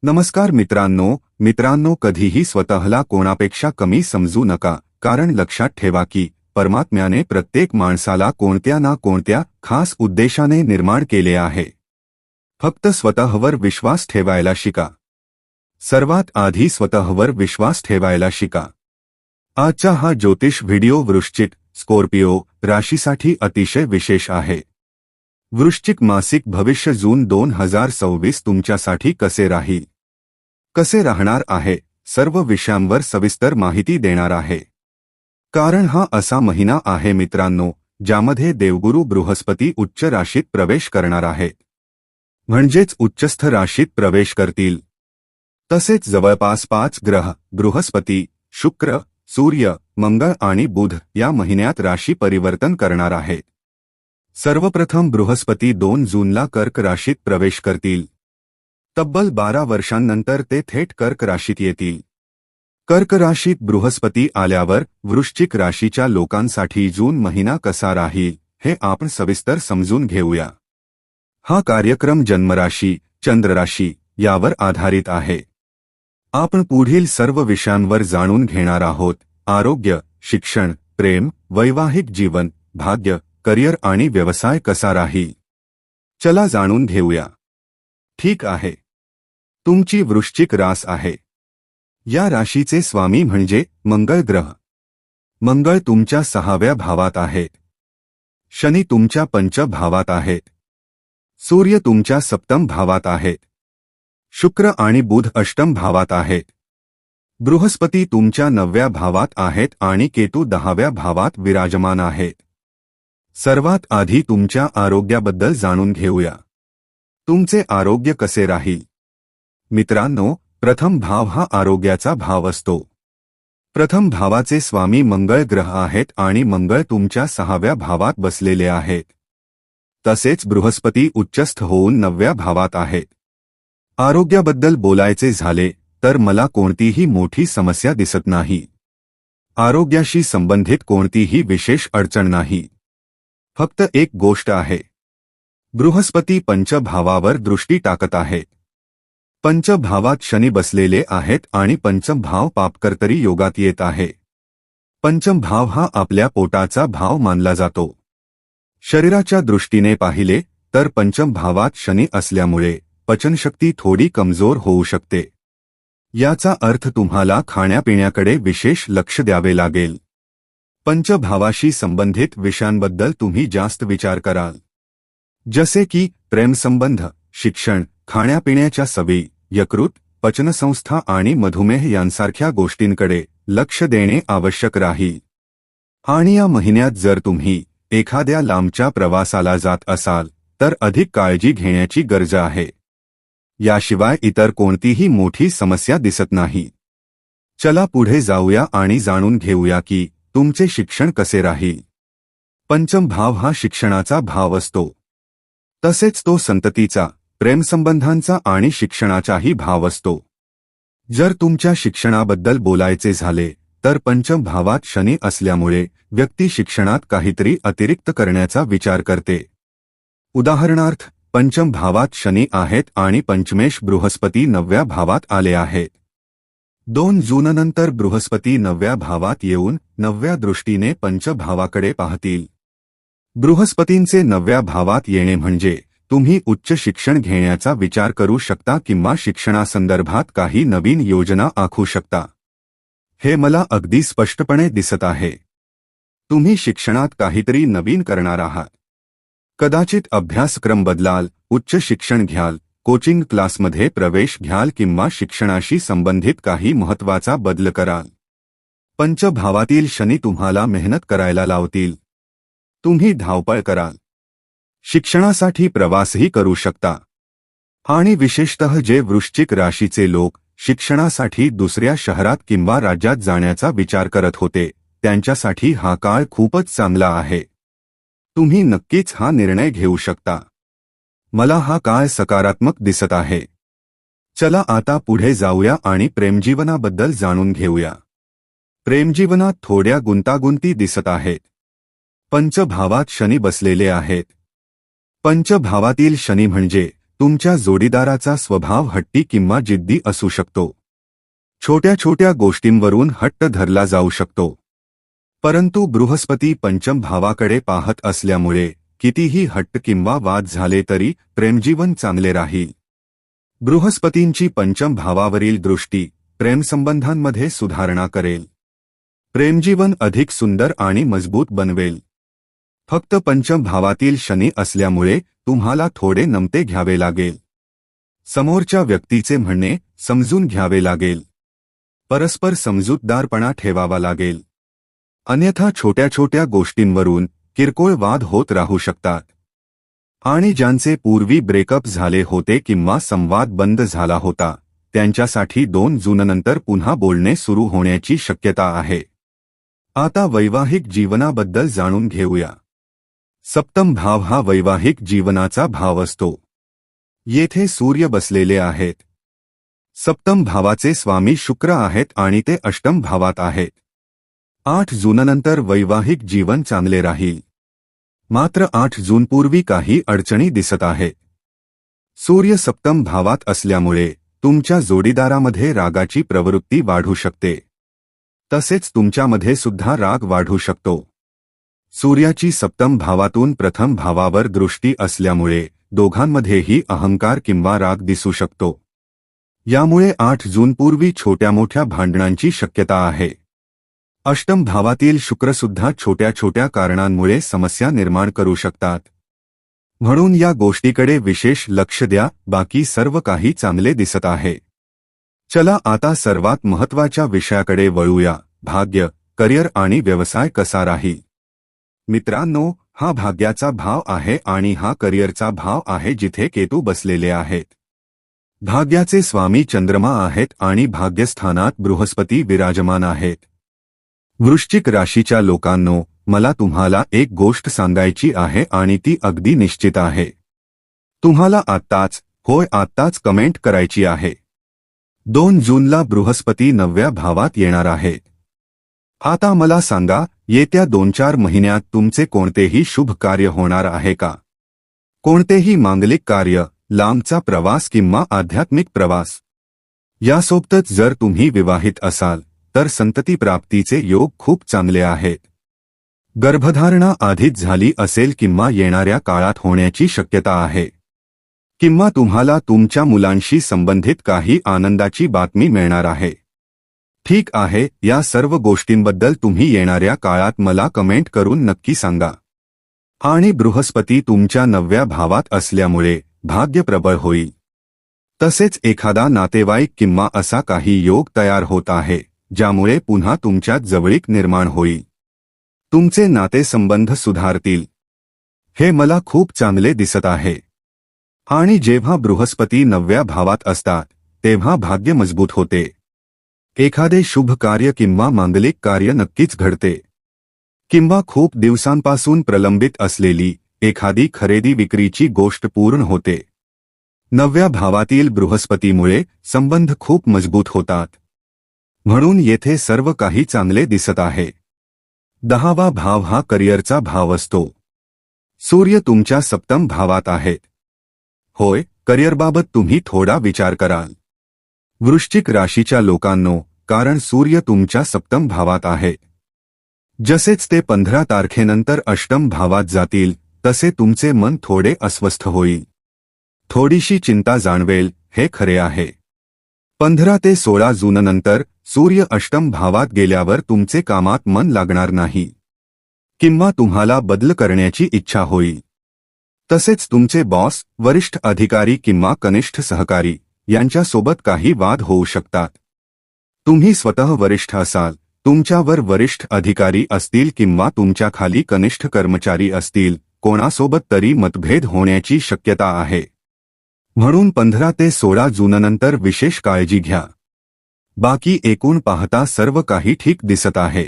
नमस्कार मित्रांनो कधीही स्वतःला कोणापेक्षा कमी समजू नका, कारण लक्षात ठेवा की परमात्म्याने प्रत्येक माणसाला कोणत्या ना कोणत्या खास उद्देशाने निर्माण केले आहे. फक्त स्वतःवर विश्वास ठेवायला शिका. सर्वात आधी स्वतःवर विश्वास ठेवायला शिका. आजचा हा ज्योतिष व्हिडिओ वृश्चिक, स्कॉर्पिओ राशीसाठी अतिशय विशेष आहे. वृश्चिक मासिक भविष्य जून 2026 तुमच्यासाठी कसे राहील, कसे राहणार आहे, सर्व विषयांवर सविस्तर माहिती देणार आहे. कारण हा असा महिना आहे मित्रांनो, ज्यामध्ये देवगुरु बृहस्पती उच्च राशीत प्रवेश करणार आहेत. म्हणजेच उच्चस्थ राशीत प्रवेश करतील. तसेच जवळपास 5 ग्रह बृहस्पती, शुक्र, सूर्य, मंगळ आणि बुध या महिन्यात राशी परिवर्तन करणार आहेत. सर्वप्रथम बृहस्पती 2 जूनला कर्क राशीत प्रवेश करतील. तब्बल 12 वर्षांनंतर ते थेट कर्क राशीत येतील. कर्क राशीत बृहस्पती आल्यावर वृश्चिक राशीच्या लोकांसाठी जून महिना कसा राहील हे आपण सविस्तर समजून घेऊया. हा कार्यक्रम जन्मराशी, चंद्रराशी यावर आधारित आहे. आपण पुढील सर्व विषयांवर जाणून घेणार आहोत. आरोग्य, शिक्षण, प्रेम, वैवाहिक जीवन, भाग्य, करिअर आणि व्यवसाय कसा राहील. चला जाणून घेऊया. ठीक आहे. तुमची वृश्चिक रास आहे. या राशीचे स्वामी म्हणजे मंगळ ग्रह. मंगळ तुमच्या 6व्या भावात आहे. शनी तुमच्या 5 भावात आहेत. सूर्य तुमच्या 7 भावात आहेत. शुक्र आणि बुध 8 भावात आहेत. बृहस्पती तुमच्या 9व्या भावात आहेत आणि केतू 10व्या भावात विराजमान आहेत. सर्वात आधी तुमच्या आरोग्याबद्दल जाणून घेऊया. तुमचे आरोग्य कसे राहील. मित्रांनो, प्रथम भाव हा आरोग्याचा भाव असतो. प्रथम भावाचे स्वामी मंगळ ग्रह आहेत आणि मंगळ तुमच्या 6व्या भावात बसलेले आहेत. तसेच बृहस्पती उच्चस्थ होऊन 9व्या भावात आहेत. आरोग्याबद्दल बोलायचे झाले तर मला कोणतीही मोठी समस्या दिसत नाही. आरोग्याशी संबंधित कोणतीही विशेष अडचण नाही. फक्त एक गोष्ट आहे. बृहस्पती पंचभावावर दृष्टी टाकत आहे. पंचभावात शनी बसलेले आहेत आणि पंचम भाव पापकर्तरी योगात येत आहे. पंचम भाव हा आपल्या पोटाचा भाव मानला जातो. शरीराच्या दृष्टीने पाहिले तर पंचम भावात शनी असल्यामुळे पचनशक्ती थोडी कमजोर होऊ शकते. याचा अर्थ तुम्हाला खाण्यापिण्याकडे विशेष लक्ष द्यावे लागेल. पंचभावाशी संबंधित विषयांबद्दल तुम्ही जास्त विचार कराल. जसे की प्रेमसंबंध, शिक्षण, खाण्यापिण्याच्या सवयी, यकृत, पचनसंस्था आणि मधुमेह यांसारख्या गोष्टींकडे लक्ष देणे आवश्यक राहील. आणि या महिन्यात जर तुम्ही एखाद्या लांबच्या प्रवासाला जात असाल तर अधिक काळजी घेण्याची गरज आहे. याशिवाय इतर कोणतीही मोठी समस्या दिसत नाही. चला पुढे जाऊया आणि जाणून घेऊया की तुमचे शिक्षण कसे राहील. पंचम भाव हा शिक्षणाचा भाव असतो. तसेच तो संततीचा, प्रेमसंबंधांचा आणि शिक्षणाचाही भाव असतो. जर तुमच्या शिक्षणाबद्दल बोलायचे झाले तर पंचम भावात शनी असल्यामुळे व्यक्ती शिक्षणात काहीतरी अतिरिक्त करण्याचा विचार करते. उदाहरणार्थ, पंचम भावात शनी आहेत आणि पंचमेश बृहस्पती 9व्या भावात आले आहेत. 2 जूननंतर बृहस्पती 9व्या भावात येऊन 9व्या दृष्टीने पंचभावाकडे पाहतील. बृहस्पतींचे 9व्या भावात येणे म्हणजे तुम्ही उच्च शिक्षण घेण्याचा विचार करू शकता किंवा शिक्षणासंदर्भात काही नवीन योजना आखू शकता. हे मला अगदी स्पष्टपणे दिसत आहे. तुम्ही शिक्षणात काहीतरी नवीन करणार आहात. कदाचित अभ्यासक्रम बदलाल, उच्च शिक्षण घ्याल, कोचिंग क्लासमध्ये प्रवेश घ्याल किंवा शिक्षणाशी संबंधित काही महत्त्वाचा बदल कराल. पंचभावातील शनी तुम्हाला मेहनत करायला लावतील. तुम्ही धावपळ कराल. शिक्षणासाठी प्रवासही करू शकता. आणि विशेषतः जे वृश्चिक राशीचे लोक शिक्षणासाठी दुसऱ्या शहरात किंवा राज्यात जाण्याचा विचार करत होते त्यांच्यासाठी हा काळ खूपच चांगला आहे. तुम्ही नक्कीच हा निर्णय घेऊ शकता. मला हा काळ सकारात्मक दिसत आहे. चला आता पुढे जाऊया आणि प्रेमजीवनाबद्दल जाणून घेऊया. प्रेमजीवनात थोड्या गुंतागुंती दिसत आहेत. पंचभावात शनी बसलेले आहेत. पंचभावातील शनी म्हणजे तुमच्या जोडीदाराचा स्वभाव हट्टी किंवा जिद्दी असू शकतो. छोट्या छोट्या गोष्टींवरून हट्ट धरला जाऊ शकतो. परंतु बृहस्पती पंचम भावाकडे पाहत असल्यामुळे कितीही हट्ट किंवा वाद झाले तरी प्रेमजीवन चांगले राहील. बृहस्पतींची पंचम भावावरील दृष्टी प्रेमसंबंधांमध्ये सुधारणा करेल. प्रेमजीवन अधिक सुंदर आणि मजबूत बनवेल. फक्त पंचम भावातील शनी असल्यामुळे तुम्हाला थोडे नमते घ्यावे लागेल. समोरच्या व्यक्तीचे म्हणणे समजून घ्यावे लागेल. परस्पर समजूतदारपणा ठेवावा लागेल. अन्यथा छोट्या छोट्या गोष्टींवरून किरकोळ वाद होत राहू शकतात. आणि ज्यांचे पूर्वी ब्रेकअप झाले होते किंवा संवाद बंद झाला होता त्यांच्यासाठी 2 जूननंतर पुन्हा बोलणे सुरू होण्याची शक्यता आहे. आता वैवाहिक जीवनाबद्दल जाणून घेऊया. सप्तम भाव हा वैवाहिक जीवनाचा भाव असतो. येथे सूर्य बसलेले आहेत. सप्तम भावाचे स्वामी शुक्र आहेत आणि ते अष्टम भावात आहेत. 8 जूननंतर वैवाहिक जीवन चांगले राहील. मात्र 8 जूनपूर्वी काही अडचणी दिसत आहेत. सूर्य सप्तम भावात असल्यामुळे तुमच्या जोडीदारामध्ये रागाची प्रवृत्ती वाढू शकते. तसेच तुमच्यामध्ये सुद्धा राग वाढू शकतो. सूर्याची सप्तम भावातून प्रथम भावावर दृष्टी असल्यामुळे दोघांमध्येही अहंकार किंवा राग दिसू शकतो. यामुळे 8 जूनपूर्वी छोट्या मोठ्या भांडणांची शक्यता आहे. अष्टम भावातील शुक्रसुद्धा छोट्या छोट्या कारणांमुळे समस्या निर्माण करू शकतात. म्हणून या गोष्टीकडे विशेष लक्ष द्या. बाकी सर्व काही चांगले दिसत आहे. चला आता सर्वात महत्त्वाच्या विषयाकडे वळूया. भाग्य, करिअर आणि व्यवसाय कसा राहील. मित्रांनो, हा भाग्याचा भाव आहे आणि हा करिअरचा भाव आहे जिथे केतू बसलेले आहेत. भाग्याचे स्वामी चंद्रमा आहेत आणि भाग्यस्थानात बृहस्पती विराजमान आहेत. वृश्चिक राशीच्या लोकांनो, मला तुम्हाला एक गोष्ट सांगायची आहे आणि ती अगदी निश्चित आहे. तुम्हाला आत्ताच कमेंट करायची आहे. 2 जूनला बृहस्पती 9व्या भावात येणार आहेत. आता मला सांगा, येत्या 2-4 महिन्यात तुमचे कोणतेही शुभ कार्य होणार आहे का? कोणतेही मांगलिक कार्य, लांबचा प्रवास किंवा आध्यात्मिक प्रवास? यासोबतच जर तुम्ही विवाहित असाल तर संतती प्राप्तीचे योग खूप चांगले आहेत. गर्भधारणा आधीच झाली असेल किंवा येणाऱ्या काळात होण्याची शक्यता आहे. किंवा तुम्हाला तुमच्या मुलांशी संबंधित काही आनंदाची बातमी मिळणार आहे. ठीक आहे, या सर्व गोष्टींबद्दल तुम्ही येणाऱ्या काळात मला कमेंट करून नक्की सांगा. आणि बृहस्पती तुमच्या 9व्या भावात असल्यामुळे भाग्य प्रबळ होईल. तसेच एखादा नातेवाईक किंवा असा काही योग तयार होत आहे ज्यामुळे पुन्हा तुमच्यात जवळीक निर्माण होईल. तुमचे नातेसंबंध सुधारतील. हे मला खूप चांगले दिसत आहे. आणि जेव्हा बृहस्पती 9व्या भावात असतात तेव्हा भाग्य मजबूत होते. एखादे शुभ कार्य किंवा मांगलिक कार्य नक्कीच घडते. किंवा खूप दिवसांपासून प्रलंबित असलेली एखादी खरेदी विक्रीची गोष्ट पूर्ण होते. 9व्या भावातील बृहस्पतीमुळे संबंध खूप मजबूत होतात. म्हणून येथे सर्व काही चांगले दिसत आहे. 10वा भाव हा करिअरचा भाव असतो. सूर्य तुमच्या सप्तम भावात आहेत. होय, करिअरबाबत तुम्ही थोडा विचार कराल. वृश्चिक राशीच्या लोकांनो, कारण सूर्य तुमच्या सप्तम भावात आहे. जसेच ते 15 तारखेनंतर अष्टम भावात जातील तसे तुमचे मन थोडे अस्वस्थ होईल. थोडीशी चिंता जाणवेल, हे खरे आहे. 15 ते 16 जूननंतर सूर्य अष्टम भावात गेल्यावर तुमचे कामात मन लागणार नाही. किंवा तुम्हाला बदल करण्याची इच्छा होईल. तसेच तुमचे बॉस, वरिष्ठ अधिकारी किंवा कनिष्ठ सहकारी यांच्यासोबत काही वाद होऊ शकतात. तुम्ही स्वतः वरिष्ठ असाल, तुमच्यावर वरिष्ठ अधिकारी असतील किंवा तुमच्या खाली कनिष्ठ कर्मचारी असतील, कोणासोबत तरी मतभेद होण्याची शक्यता आहे. म्हणून 15 ते 16 जूननंतर विशेष काळजी घ्या. बाकी एकूण पाहता सर्व काही ठीक दिसत आहे.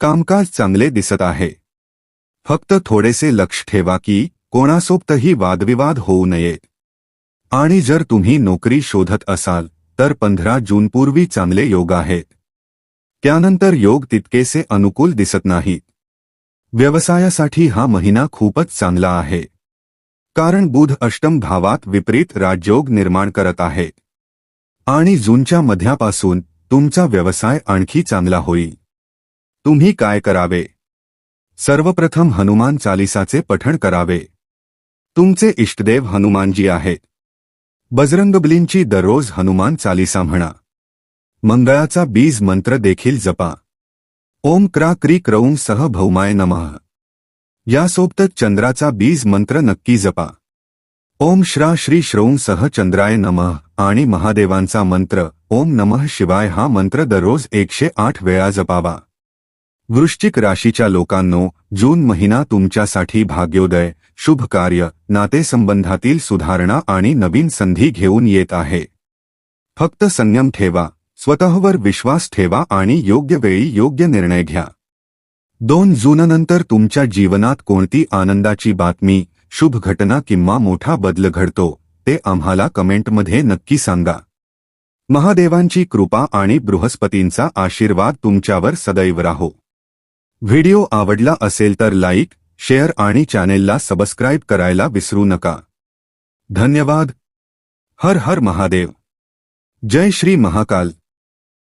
कामकाज चांगले दिसत आहे. फक्त थोडेसे लक्ष ठेवा की कोणासोबतही वादविवाद होऊ नयेत. आणि जर तुम्ही नोकरी शोधत असाल तर 15 जूनपूर्वी चांगले योग आहेत. त्यानंतर योग तितकेसे अनुकूल दिसत नाहीत. व्यवसायासाठी हा महिना खूपच चांगला आहे. कारण बुध अष्टम भावात विपरीत राजयोग निर्माण करत आहे आणि जूनच्या मध्यापासून तुमचा व्यवसाय आणखी चांगला होईल. तुम्ही काय करावे? सर्वप्रथम हनुमान चालिसाचे पठण करावे. तुमचे इष्टदेव हनुमानजी आहेत. बजरंगबलींची दररोज हनुमान चालिसा म्हणा. मंगळाचा बीज मंत्र देखील जपा. ओम क्रा क्री क्रौं सह भौमाय नमः. यासोबतच चंद्राचा बीज मंत्र नक्की जपा. ओम श्रा श्री श्रौं सह चंद्राय नमः आणि महादेवांचा मंत्र ओम नमः शिवाय हा मंत्र दररोज 108 वेळा जपावा. वृश्चिक राशीच्या लोकांनो, जून महिना तुमच्यासाठी भाग्योदय, शुभ कार्य, नातेसंबंधातील सुधारणा आणि नवीन संधी घेऊन येत आहे. फक्त संयम ठेवा, स्वतःवर विश्वास ठेवा आणि योग्य वेळी योग्य निर्णय घ्या. 2 जूननंतर तुमच्या जीवनात कोणती आनंदाची बातमी, शुभ घटना किंवा मोठा बदल घडतो ते आम्हाला कमेंटमध्ये नक्की सांगा. महादेवांची कृपा आणि बृहस्पतींचा आशीर्वाद तुमच्यावर सदैव राहो. व्हिडिओ आवडला असेल तर लाईक, शेअर आणि चॅनेलला सबस्क्राईब करायला विसरू नका. धन्यवाद. हर हर महादेव. जय श्री महाकाल.